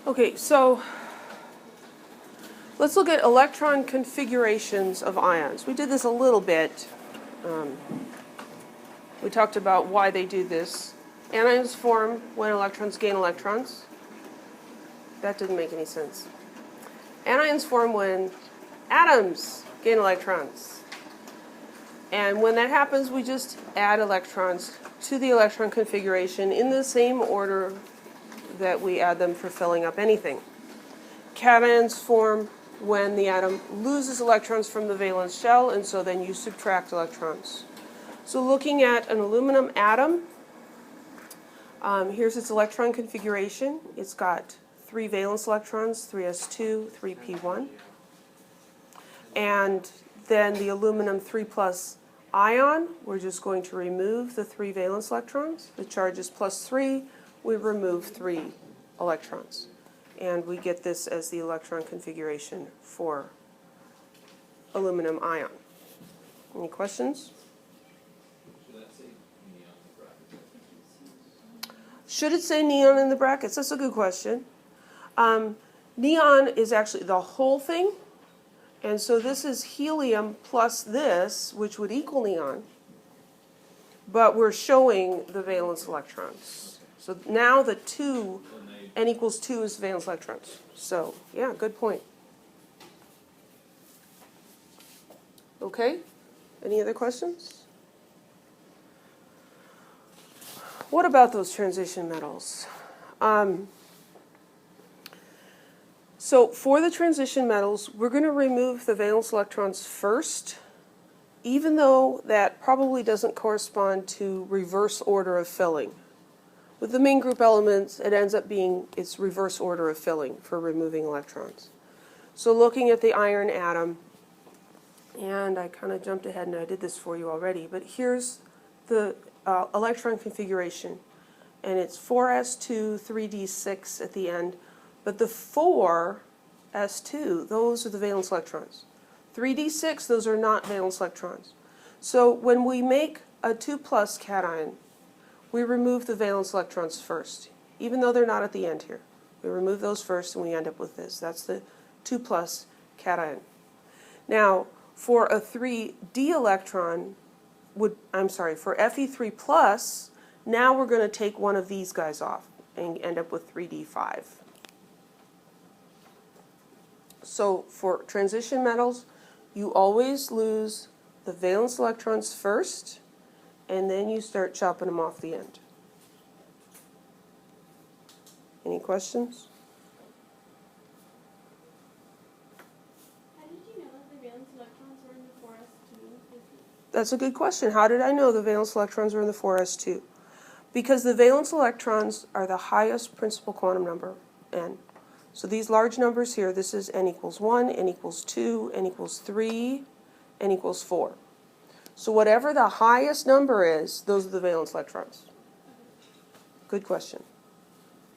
Okay, so let's look at electron configurations of ions. We did this a little bit. We talked about why they do this. Anions form when electrons gain electrons. That didn't make any sense. Anions form when atoms gain electrons. And when that happens, we just add electrons to the electron configuration in the same order that we add them for filling up anything. Cations form when the atom loses electrons from the valence shell, and so then you subtract electrons. So looking at an aluminum atom, here's its electron configuration. It's got 3 valence electrons, 3s2, 3p1. And then the aluminum 3+ ion, we're just going to remove the 3 valence electrons. The charge is +3. We remove 3 electrons. And we get this as the electron configuration for aluminum ion. Any questions? Should it say neon in the brackets? That's a good question. Neon is actually the whole thing. And so this is helium plus this, which would equal neon. But we're showing the valence electrons. So now the 2, n equals 2 is valence electrons. So, yeah, good point. Okay? Any other questions? What about those transition metals? So for the transition metals, we're going to remove the valence electrons first, even though that probably doesn't correspond to reverse order of filling. With the main group elements, it ends up being its reverse order of filling for removing electrons. So looking at the iron atom, and I kind of jumped ahead and I did this for you already, but here's the electron configuration. And it's 4s2, 3d6 at the end. But the 4s2, those are the valence electrons. 3d6, those are not valence electrons. So when we make a 2+ cation, we remove the valence electrons first, even though they're not at the end here. We remove those first and we end up with this. That's the 2+ cation. Now, for a 3d electron, for Fe3+, now we're going to take one of these guys off and end up with 3d5. So for transition metals, you always lose the valence electrons first, and then you start chopping them off the end. Any questions? How did you know that the valence electrons were in the 4s2? That's a good question. How did I know the valence electrons were in the 4s2? Because the valence electrons are the highest principal quantum number, n. So these large numbers here, this is n equals 1, n equals 2, n equals 3, n equals 4. So whatever the highest number is, those are the valence electrons. Good question.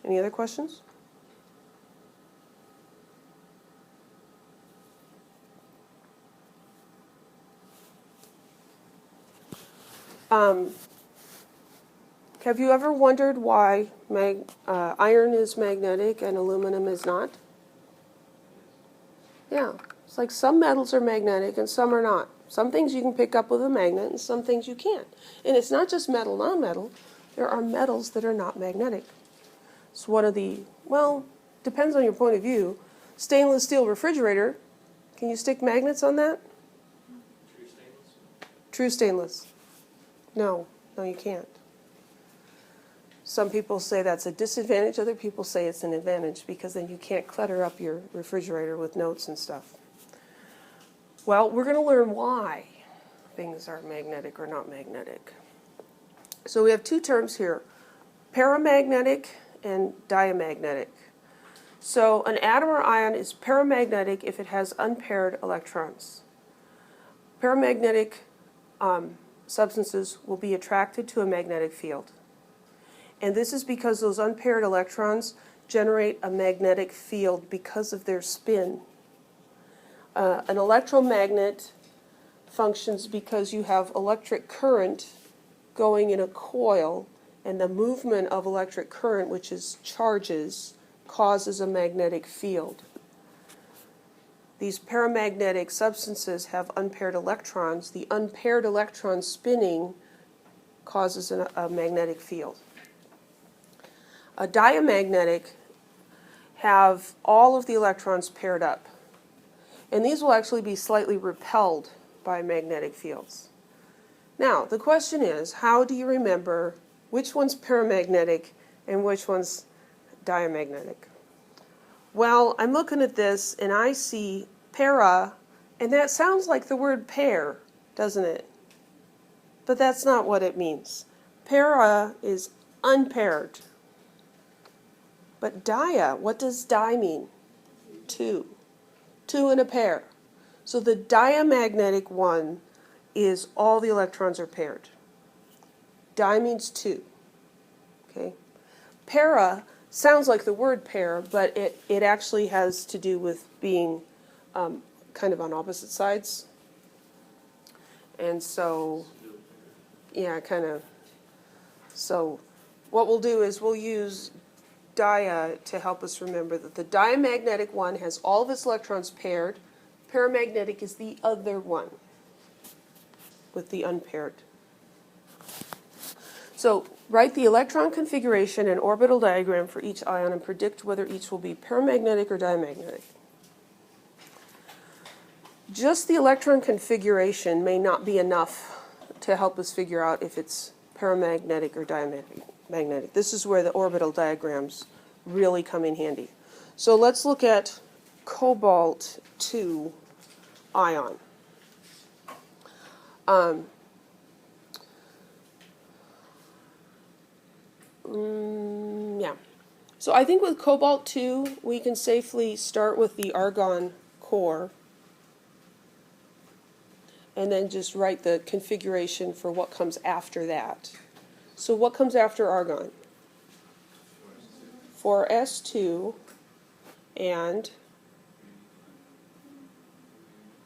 Any other questions? Have you ever wondered why iron is magnetic and aluminum is not? Yeah, it's like some metals are magnetic and some are not. Some things you can pick up with a magnet and some things you can't. And it's not just metal, non-metal. There are metals that are not magnetic. It's one of the, well, depends on your point of view. Stainless steel refrigerator, can you stick magnets on that? True stainless? True stainless. No, you can't. Some people say that's a disadvantage, other people say it's an advantage because then you can't clutter up your refrigerator with notes and stuff. Well, we're going to learn why things are magnetic or not magnetic. So we have two terms here, paramagnetic and diamagnetic. So an atom or ion is paramagnetic if it has unpaired electrons. Paramagnetic substances will be attracted to a magnetic field. And this is because those unpaired electrons generate a magnetic field because of their spin. An electromagnet functions because you have electric current going in a coil, and the movement of electric current, which is charges, causes a magnetic field. These paramagnetic substances have unpaired electrons. The unpaired electron spinning causes a magnetic field. A diamagnetic have all of the electrons paired up. And these will actually be slightly repelled by magnetic fields. Now, the question is, how do you remember which one's paramagnetic and which one's diamagnetic? Well, I'm looking at this and I see para, and that sounds like the word pair, doesn't it? But that's not what it means. Para is unpaired. But dia, what does di mean? Two. Two in a pair. So the diamagnetic one is all the electrons are paired. Di means two. Okay. Para sounds like the word pair, but it actually has to do with being kind of on opposite sides. And so, yeah, kind of. So what we'll do is we'll use dia to help us remember that the diamagnetic one has all of its electrons paired. Paramagnetic is the other one with the unpaired. So write the electron configuration and orbital diagram for each ion and predict whether each will be paramagnetic or diamagnetic. Just the electron configuration may not be enough to help us figure out if it's paramagnetic or diamagnetic. This is where the orbital diagrams really come in handy. So let's look at cobalt-2 ion. Yeah. So I think with cobalt-2, we can safely start with the argon core and then just write the configuration for what comes after that. So what comes after argon? 4s2 and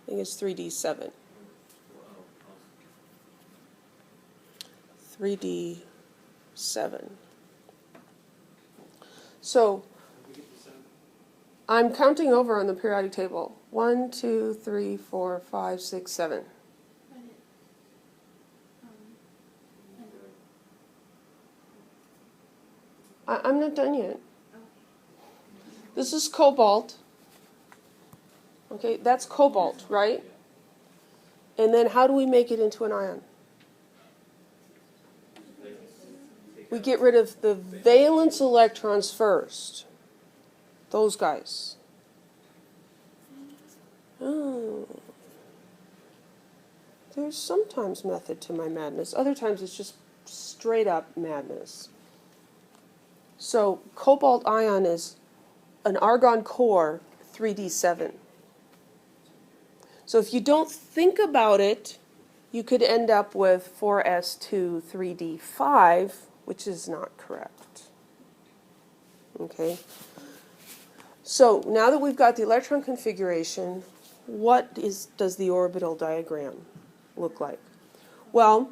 I think it's 3d7. 3d7. So I'm counting over on the periodic table. 1, 2, 3, 4, 5, 6, 7. I'm not done yet. This is cobalt. Okay, that's cobalt, right? And then how do we make it into an ion? We get rid of the valence electrons first. Those guys. Oh. There's sometimes method to my madness. Other times it's just straight up madness. So cobalt ion is an argon core 3d7. So if you don't think about it, you could end up with 4s2 3d5, which is not correct. Okay? So now that we've got the electron configuration, what does the orbital diagram look like? Well,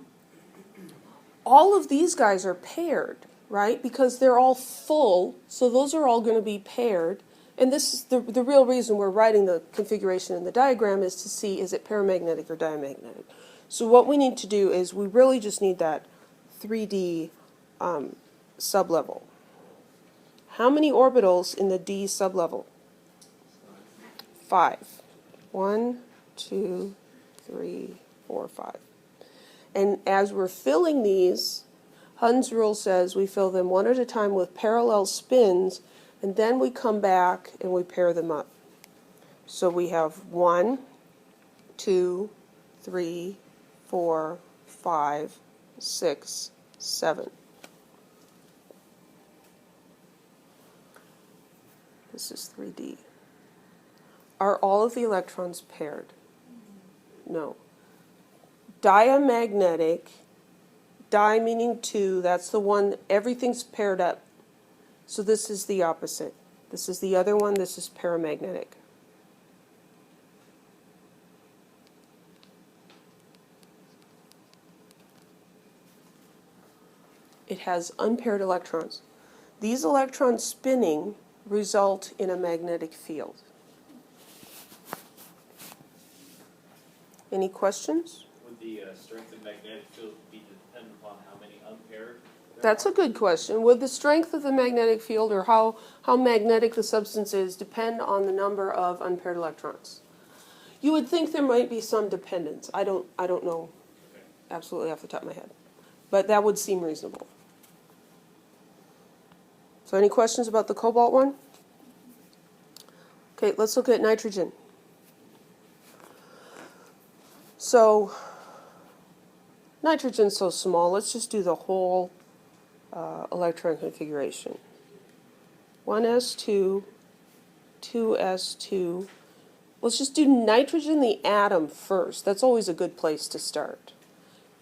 all of these guys are paired, right? Because they're all full, so those are all going to be paired. And this is the real reason we're writing the configuration in the diagram is to see is it paramagnetic or diamagnetic. So what we need to do is we really just need that 3D sublevel. How many orbitals in the D sublevel? 5. 1, 2, 3, 4, 5. And as we're filling these, Hund's rule says we fill them one at a time with parallel spins, and then we come back and we pair them up. So we have 1, 2, 3, 4, 5, 6, 7. This is 3D. Are all of the electrons paired? No. Diamagnetic, di meaning 2, that's the one, everything's paired up. So this is the opposite. This is the other one, this is paramagnetic. It has unpaired electrons. These electrons spinning result in a magnetic field. Any questions? Would the strength of magnetic field be dependent upon how many unpaired? That's a good question. Would the strength of the magnetic field or how magnetic the substance is depend on the number of unpaired electrons? You would think there might be some dependence. I don't know absolutely off the top of my head. But that would seem reasonable. So any questions about the cobalt one? Okay, let's look at nitrogen. So nitrogen's so small, let's just do the whole electron configuration. 1s2, 2s2. Let's just do nitrogen, the atom, first. That's always a good place to start.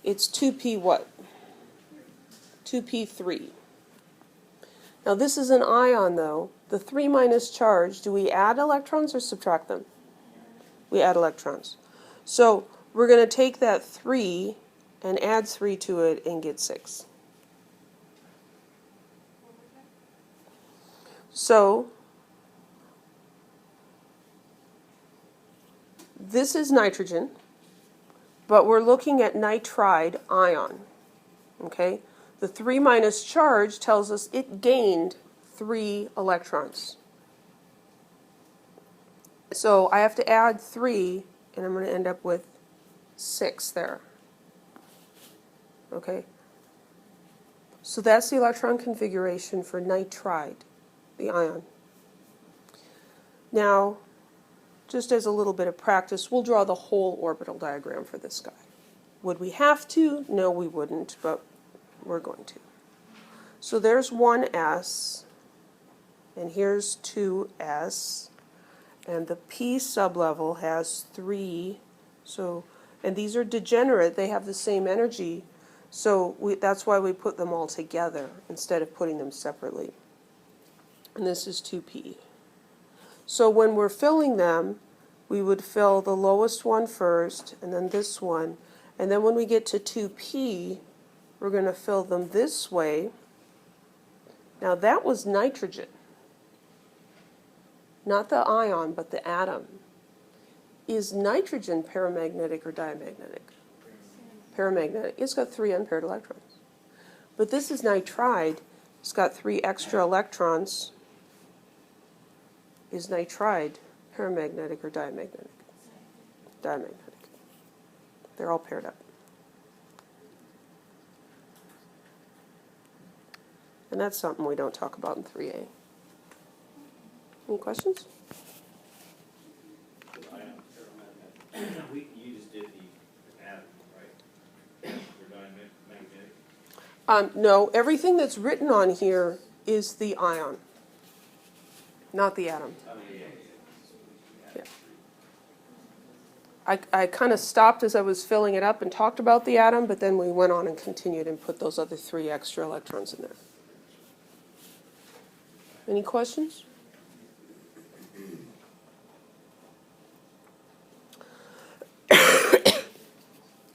It's 2p what? 2p3. Now this is an ion, though. The 3 minus charge, do we add electrons or subtract them? We add electrons. So we're going to take that 3 and add 3 to it and get 6. So this is nitrogen, but we're looking at nitride ion. Okay? The 3 minus charge tells us it gained 3 electrons. So I have to add 3, and I'm going to end up with 6 there. Okay? So that's the electron configuration for nitride, the ion. Now, just as a little bit of practice, we'll draw the whole orbital diagram for this guy. Would we have to? No, we wouldn't, but we're going to. So there's 1s, and here's 2s, and the p sublevel has 3. So, and these are degenerate, they have the same energy, so that's why we put them all together instead of putting them separately. And this is 2p. So when we're filling them, we would fill the lowest one first, and then this one, and then when we get to 2p, we're going to fill them this way. Now that was nitrogen. Not the ion, but the atom. Is nitrogen paramagnetic or diamagnetic? Paramagnetic. It's got 3 unpaired electrons. But this is nitride. It's got 3 extra electrons. Is nitride paramagnetic or diamagnetic? Diamagnetic. They're all paired up. And that's something we don't talk about in 3A. Any questions? You just did the atom, right? For diamagnetic? No, everything that's written on here is the ion, not the atom. Yeah. I kind of stopped as I was filling it up and talked about the atom, but then we went on and continued and put those other 3 extra electrons in there. Any questions?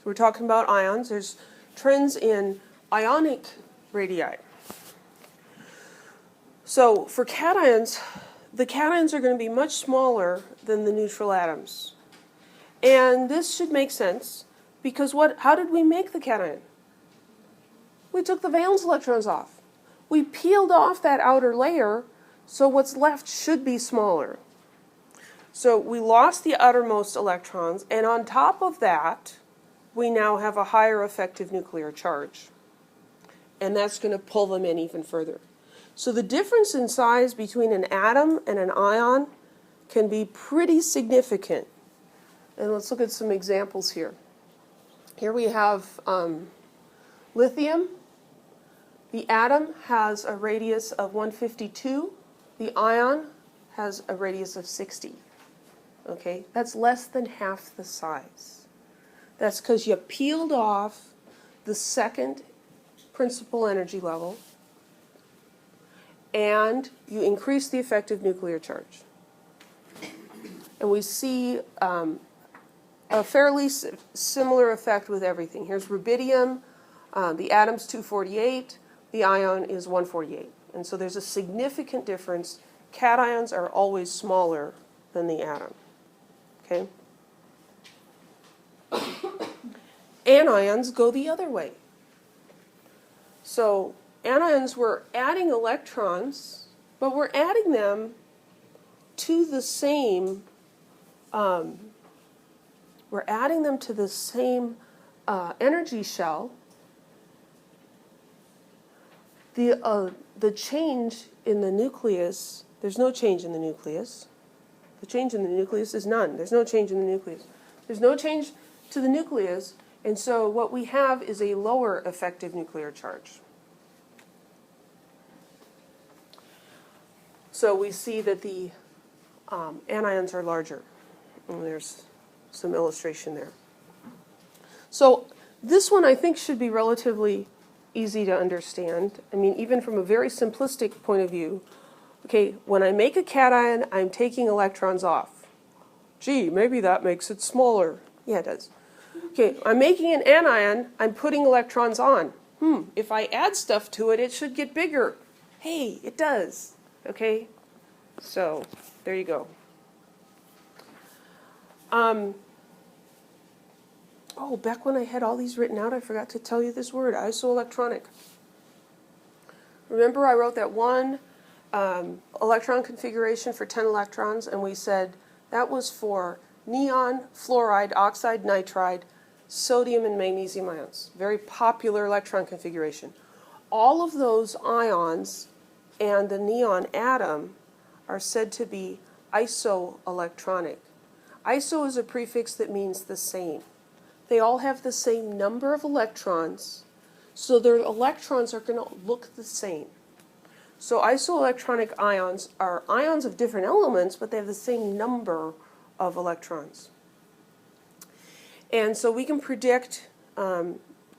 We're talking about ions. There's trends in ionic radii. So for cations, the cations are going to be much smaller than the neutral atoms. And this should make sense because how did we make the cation? We took the valence electrons off. We peeled off that outer layer, so what's left should be smaller. So we lost the outermost electrons, and on top of that, we now have a higher effective nuclear charge. And that's going to pull them in even further. So the difference in size between an atom and an ion can be pretty significant. And let's look at some examples here. Here we have lithium. The atom has a radius of 152. The ion has a radius of 60. Okay, that's less than half the size. That's because you peeled off the second principal energy level and you increase the effective nuclear charge. And we see a fairly similar effect with everything. Here's rubidium. The atom's 248. The ion is 148. And so there's a significant difference. cations are always smaller than the atom. Okay? Anions go the other way. So anions, we're adding electrons, but we're adding them to the same, energy shell. The change in the nucleus, there's no change in the nucleus. The change in the nucleus is none. There's no change in the nucleus. There's no change to the nucleus, and so what we have is a lower effective nuclear charge. So we see that the anions are larger. And there's some illustration there. So this one I think should be relatively easy to understand. I mean, even from a very simplistic point of view, okay, when I make a cation, I'm taking electrons off. Gee, maybe that makes it smaller. Yeah, it does. Okay, I'm making an anion, I'm putting electrons on. If I add stuff to it, it should get bigger. Hey, it does. Okay, so there you go. Oh, back when I had all these written out, I forgot to tell you this word, isoelectronic. Remember I wrote that one electron configuration for 10 electrons, and we said that was for neon, fluoride, oxide, nitride, sodium, and magnesium ions. Very popular electron configuration. All of those ions and the neon atom are said to be isoelectronic. Iso is a prefix that means the same. They all have the same number of electrons, so their electrons are going to look the same. So isoelectronic ions are ions of different elements, but they have the same number of electrons. And so we can predict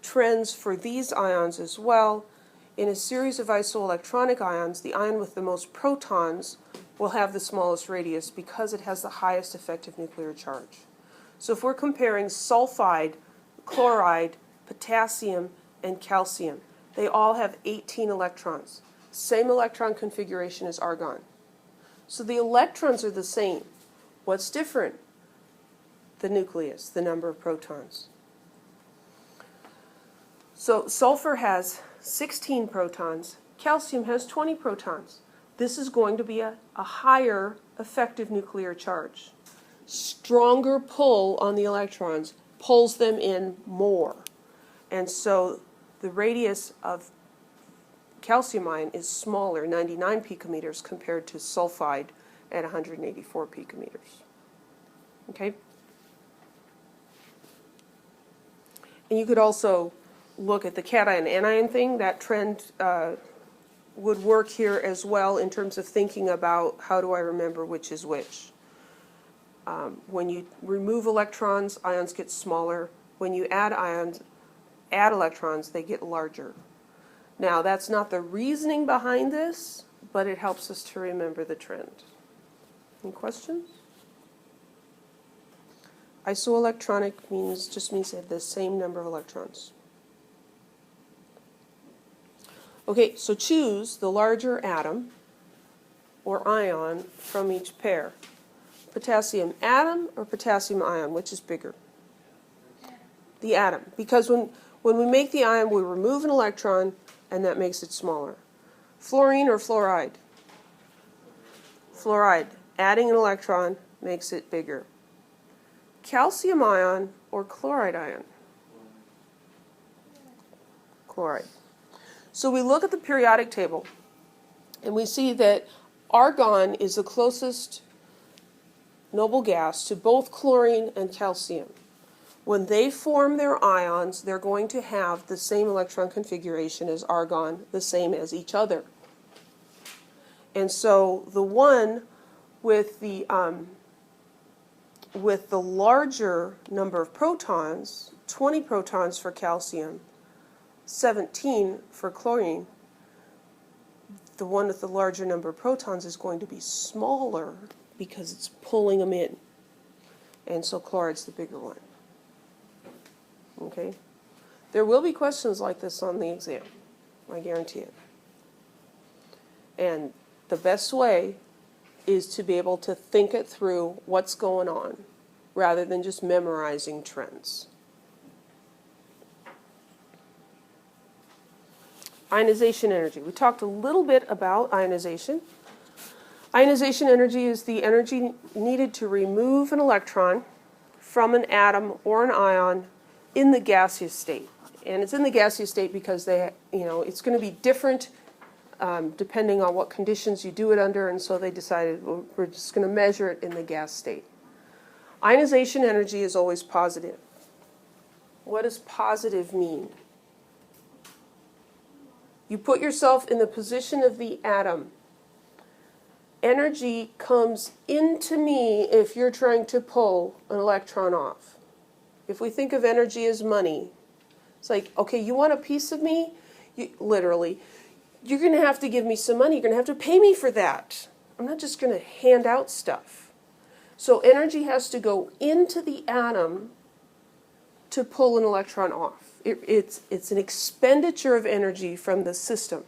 trends for these ions as well. In a series of isoelectronic ions, the ion with the most protons will have the smallest radius because it has the highest effective nuclear charge. So if we're comparing sulfide, chloride, potassium, and calcium, they all have 18 electrons. Same electron configuration as argon. So the electrons are the same. What's different? The nucleus, the number of protons. So sulfur has 16 protons, calcium has 20 protons. This is going to be a higher effective nuclear charge. Stronger pull on the electrons pulls them in more. And so the radius of calcium ion is smaller, 99 picometers, compared to sulfide at 184 picometers. Okay? And you could also look at the cation anion thing. That trend would work here as well in terms of thinking about how do I remember which is which. When you remove electrons, ions get smaller. When you add electrons, they get larger. Now, that's not the reasoning behind this, but it helps us to remember the trend. Any questions? Isoelectronic just means they have the same number of electrons. Okay, so choose the larger atom or ion from each pair. Potassium atom or potassium ion, which is bigger? The atom. Because when we make the ion, we remove an electron, and that makes it smaller. Fluorine or fluoride? Fluoride. Adding an electron makes it bigger. Calcium ion or chloride ion? Chloride. So we look at the periodic table, and we see that argon is the closest noble gas to both chlorine and calcium. When they form their ions, they're going to have the same electron configuration as argon, the same as each other. And so the one with the larger number of protons, 20 protons for calcium, 17 for chlorine, the one with the larger number of protons is going to be smaller because it's pulling them in. And so chloride's the bigger one. Okay? There will be questions like this on the exam. I guarantee it. And the best way is to be able to think it through what's going on rather than just memorizing trends. Ionization energy. We talked a little bit about ionization. Ionization energy is the energy needed to remove an electron from an atom or an ion in the gaseous state. And it's in the gaseous state because it's going to be different depending on what conditions you do it under, and so they decided, well, we're just going to measure it in the gas state. Ionization energy is always positive. What does positive mean? You put yourself in the position of the atom. Energy comes into me if you're trying to pull an electron off. If we think of energy as money, it's like, okay, you want a piece of me? Literally, you're going to have to give me some money. You're going to have to pay me for that. I'm not just going to hand out stuff. So energy has to go into the atom to pull an electron off. It's an expenditure of energy from the system.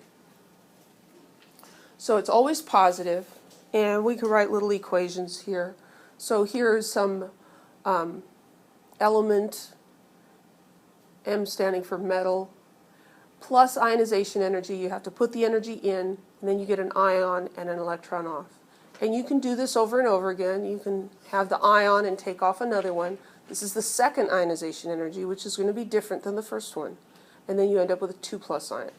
So it's always positive, and we can write little equations here. So here's some element, M standing for metal, plus ionization energy. You have to put the energy in, and then you get an ion and an electron off. And you can do this over and over again. You can have the ion and take off another one. This is the second ionization energy, which is going to be different than the first one. And then you end up with a 2+ ion.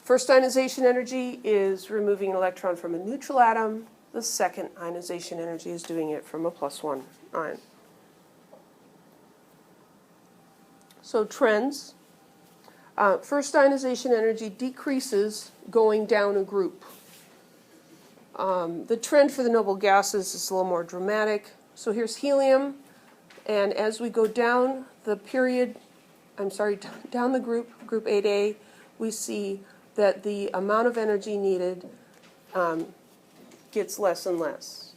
First ionization energy is removing an electron from a neutral atom. The second ionization energy is doing it from a +1 ion. So trends. First ionization energy decreases going down a group. The trend for the noble gases is a little more dramatic. So here's helium, and as we go down the down the group 8A, we see that the amount of energy needed gets less and less.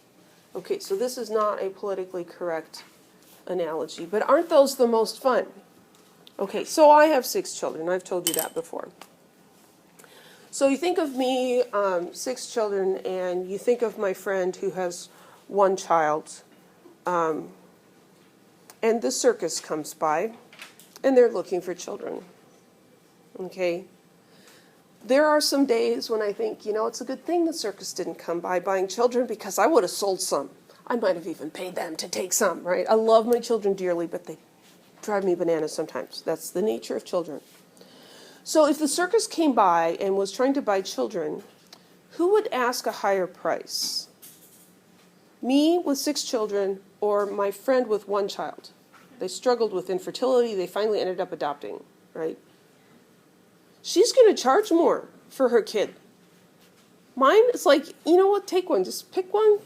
Okay, so this is not a politically correct analogy, but aren't those the most fun? Okay, so I have 6 children. I've told you that before. So you think of me, 6 children, and you think of my friend who has 1 child, and the circus comes by, and they're looking for children. Okay? There are some days when I think, it's a good thing the circus didn't come by buying children, because I would have sold some. I might have even paid them to take some, right? I love my children dearly, but they drive me bananas sometimes. That's the nature of children. So if the circus came by and was trying to buy children, who would ask a higher price? Me with 6 children or my friend with 1 child? They struggled with infertility. They finally ended up adopting, right? She's going to charge more for her kid. Mine is like, you know what, take one. Just pick one.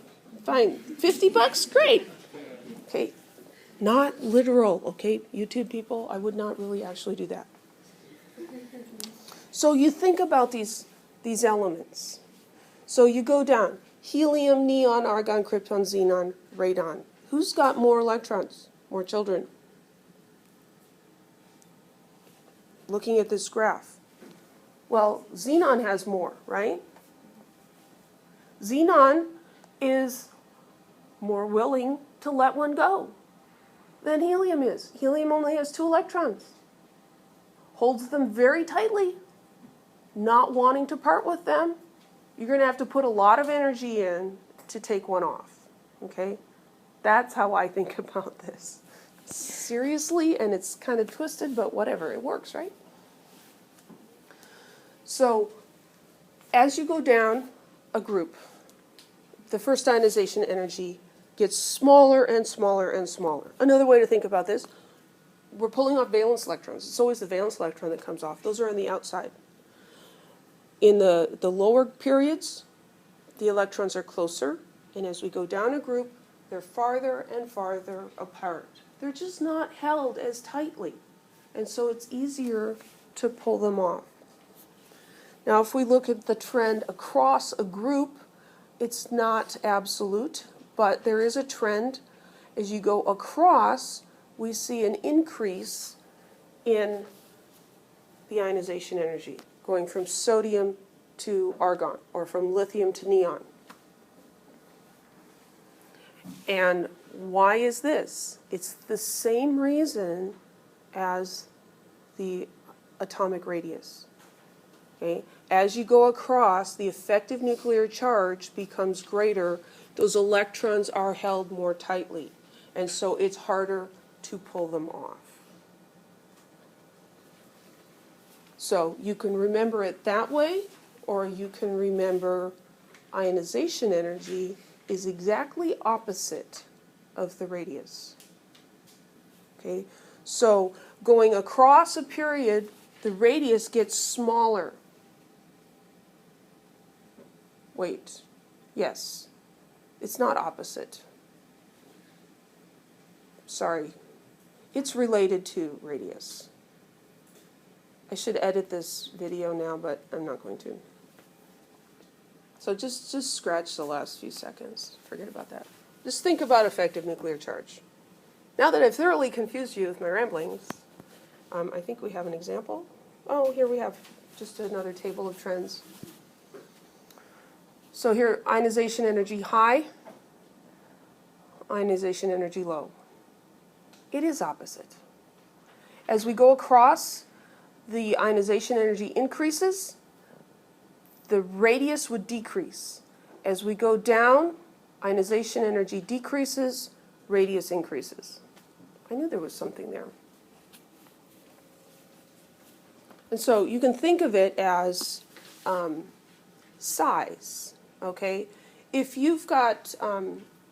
Fine. $50? Great. Okay. Not literal, okay? YouTube people, I would not really actually do that. So you think about these elements. So you go down. Helium, neon, argon, krypton, xenon, radon. Who's got more electrons? More children? Looking at this graph. Well, xenon has more, right? Xenon is more willing to let one go than helium is. Helium only has 2 electrons. Holds them very tightly, not wanting to part with them. You're going to have to put a lot of energy in to take one off. Okay? That's how I think about this. Seriously, and it's kind of twisted, but whatever, it works, right? So, as you go down a group, the first ionization energy gets smaller and smaller and smaller. Another way to think about this, we're pulling off valence electrons. It's always the valence electron that comes off. Those are on the outside. In the lower periods, the electrons are closer, and as we go down a group, they're farther and farther apart. They're just not held as tightly, and so it's easier to pull them off. Now, if we look at the trend across a group, it's not absolute, but there is a trend. As you go across, we see an increase in the ionization energy, going from sodium to argon, or from lithium to neon. And why is this? It's the same reason as the atomic radius. Okay? As you go across, the effective nuclear charge becomes greater. Those electrons are held more tightly. And so it's harder to pull them off. So you can remember it that way, or you can remember ionization energy is exactly opposite of the radius. Okay? So going across a period, the radius gets smaller. Wait, yes, it's not opposite. Sorry, it's related to radius. I should edit this video now, but I'm not going to. So just scratch the last few seconds. Forget about that. Just think about effective nuclear charge. Now that I've thoroughly confused you with my ramblings, I think we have an example. Oh, here we have just another table of trends. So here, ionization energy high, ionization energy low. It is opposite. As we go across, the ionization energy increases, the radius would decrease. As we go down, ionization energy decreases, radius increases. I knew there was something there. And so you can think of it as size, okay? If you've got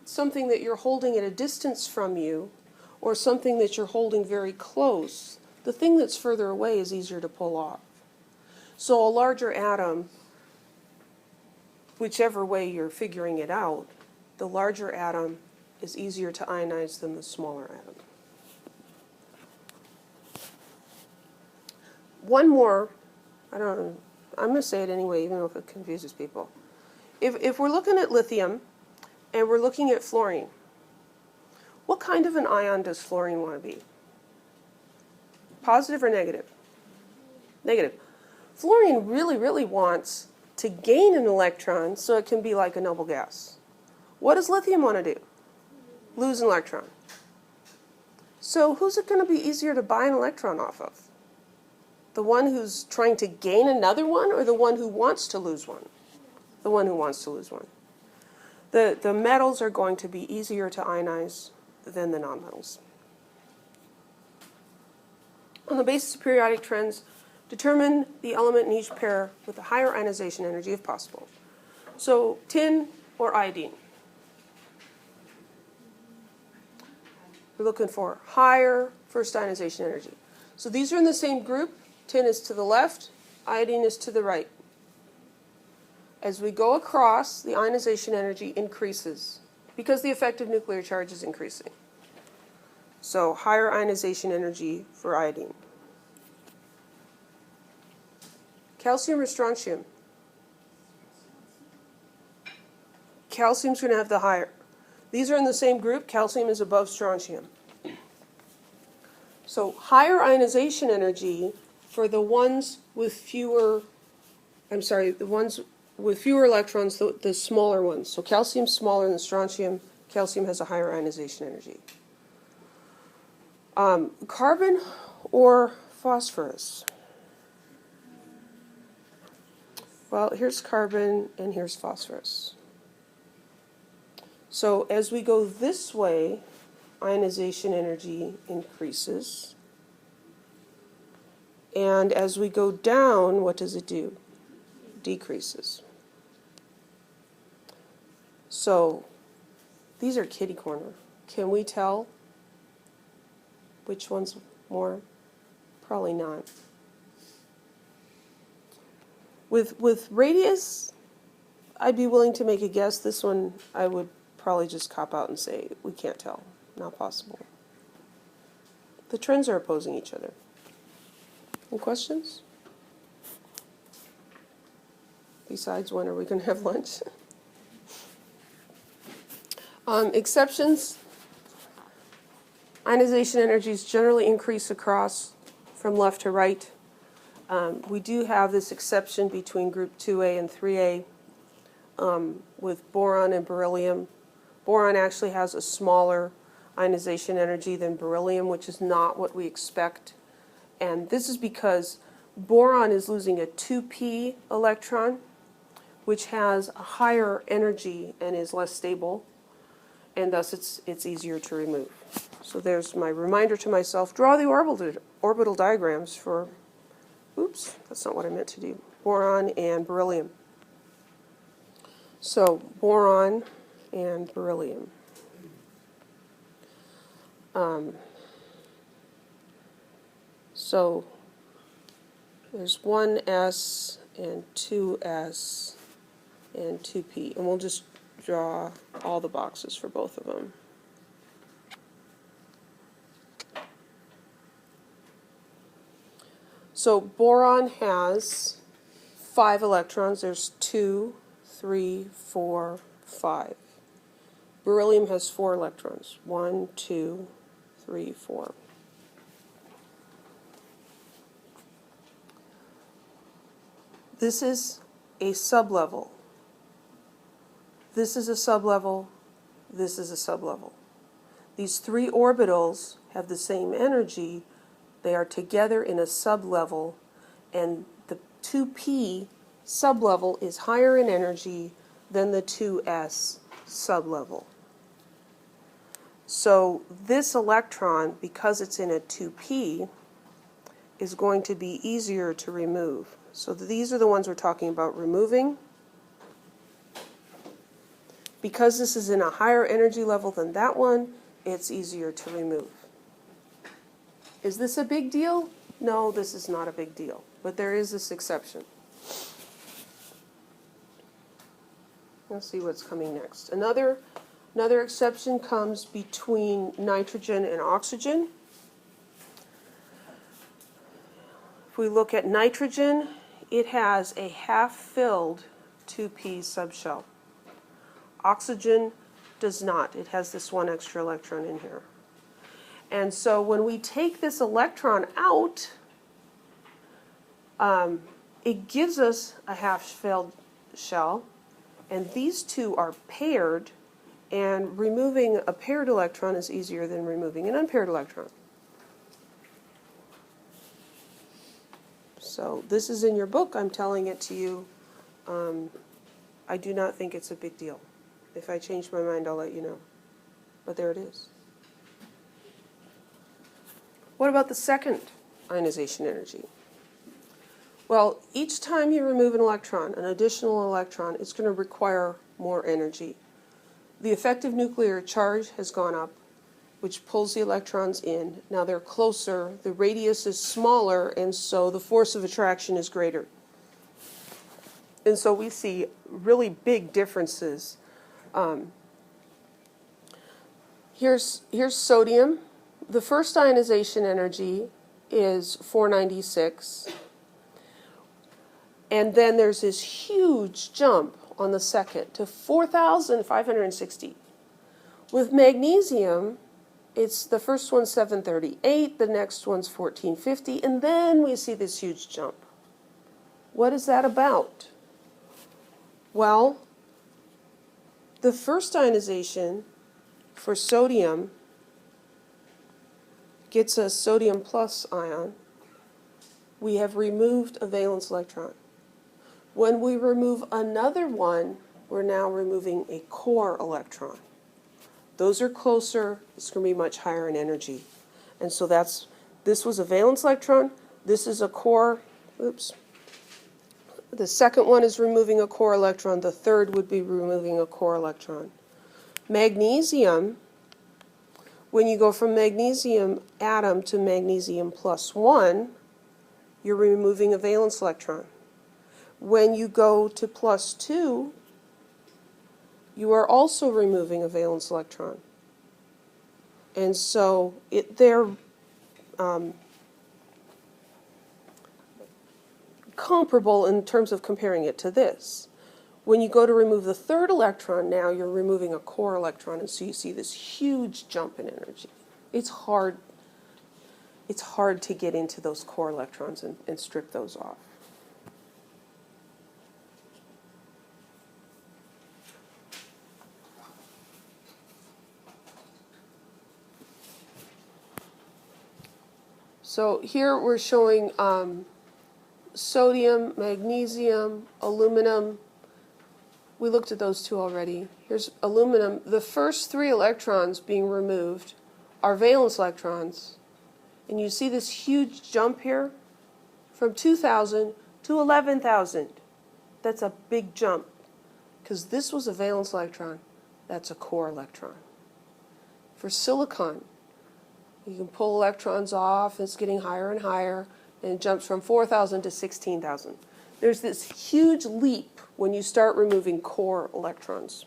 something that you're holding at a distance from you, or something that you're holding very close, the thing that's further away is easier to pull off. So a larger atom, whichever way you're figuring it out, the larger atom is easier to ionize than the smaller atom. One more, I don't know, I'm going to say it anyway, even if it confuses people. If we're looking at lithium and we're looking at fluorine, what kind of an ion does fluorine want to be? Positive or negative? Negative. Fluorine really, really wants to gain an electron so it can be like a noble gas. What does lithium want to do? Lose an electron. So who's it going to be easier to buy an electron off of? The one who's trying to gain another one, or the one who wants to lose one? The one who wants to lose one. The metals are going to be easier to ionize than the nonmetals. On the basis of periodic trends, determine the element in each pair with a higher ionization energy if possible. So tin or iodine. We're looking for higher first ionization energy. So these are in the same group. Tin is to the left, iodine is to the right. As we go across, the ionization energy increases because the effective nuclear charge is increasing. So higher ionization energy for iodine. Calcium or strontium? Calcium's going to have the higher. These are in the same group. Calcium is above strontium. So higher ionization energy for the ones with fewer, the ones with fewer electrons, the smaller ones. So calcium's smaller than strontium. Calcium has a higher ionization energy. Carbon or phosphorus? Well, here's carbon and here's phosphorus. So as we go this way, ionization energy increases. And as we go down, what does it do? Decreases. So these are kitty corner. Can we tell which one's more? Probably not. With radius, I'd be willing to make a guess. This one, I would probably just cop out and say, we can't tell. Not possible. The trends are opposing each other. Any questions? Besides, when are we going to have lunch? Exceptions. Ionization energies generally increase across from left to right. We do have this exception between group 2A and 3A with boron and beryllium. Boron actually has a smaller ionization energy than beryllium, which is not what we expect. And this is because boron is losing a 2p electron, which has a higher energy and is less stable, and thus it's easier to remove. So there's my reminder to myself, draw the orbital diagrams for, oops, that's not what I meant to do, boron and beryllium. So boron and beryllium. So there's 1s and 2s and 2p, and we'll just draw all the boxes for both of them. So boron has 5 electrons. There's 2, 3, 4, 5. Beryllium has 4 electrons. 1, 2, 3, 4. This is a sublevel. This is a sublevel. This is a sublevel. These 3 orbitals have the same energy. They are together in a sublevel, and the 2p sublevel is higher in energy than the 2s sublevel. So this electron, because it's in a 2p, is going to be easier to remove. So these are the ones we're talking about removing. Because this is in a higher energy level than that one, it's easier to remove. Is this a big deal? No, this is not a big deal, but there is this exception. Let's see what's coming next. Another exception comes between nitrogen and oxygen. If we look at nitrogen, it has a half-filled 2p subshell. Oxygen does not. It has this one extra electron in here. And so when we take this electron out, it gives us a half-filled shell, and these two are paired, and removing a paired electron is easier than removing an unpaired electron. So this is in your book. I'm telling it to you. I do not think it's a big deal. If I change my mind, I'll let you know. But there it is. What about the second ionization energy? Well, each time you remove an electron, an additional electron, it's going to require more energy. The effective nuclear charge has gone up, which pulls the electrons in. Now they're closer, the radius is smaller, and so the force of attraction is greater. And so we see really big differences. Here's sodium. The first ionization energy is 496. And then there's this huge jump on the second to 4,560. With magnesium, it's the first one's 738, the next one's 1450, and then we see this huge jump. What is that about? Well, the first ionization for sodium gets a sodium plus ion. We have removed a valence electron. When we remove another one, we're now removing a core electron. Those are closer, it's going to be much higher in energy. And so this was a valence electron, this is a core, oops. The second one is removing a core electron, the third would be removing a core electron. Magnesium, when you go from magnesium atom to magnesium plus 1, you're removing a valence electron. When you go to plus 2, you are also removing a valence electron. And so they're comparable in terms of comparing it to this. When you go to remove the third electron, now you're removing a core electron, and so you see this huge jump in energy. It's hard to get into those core electrons and strip those off. So here we're showing sodium, magnesium, aluminum. We looked at those two already. Here's aluminum. The first 3 electrons being removed are valence electrons. And you see this huge jump here from 2,000 to 11,000. That's a big jump because this was a valence electron. That's a core electron. For silicon, you can pull electrons off. It's getting higher and higher, and it jumps from 4,000 to 16,000. There's this huge leap when you start removing core electrons.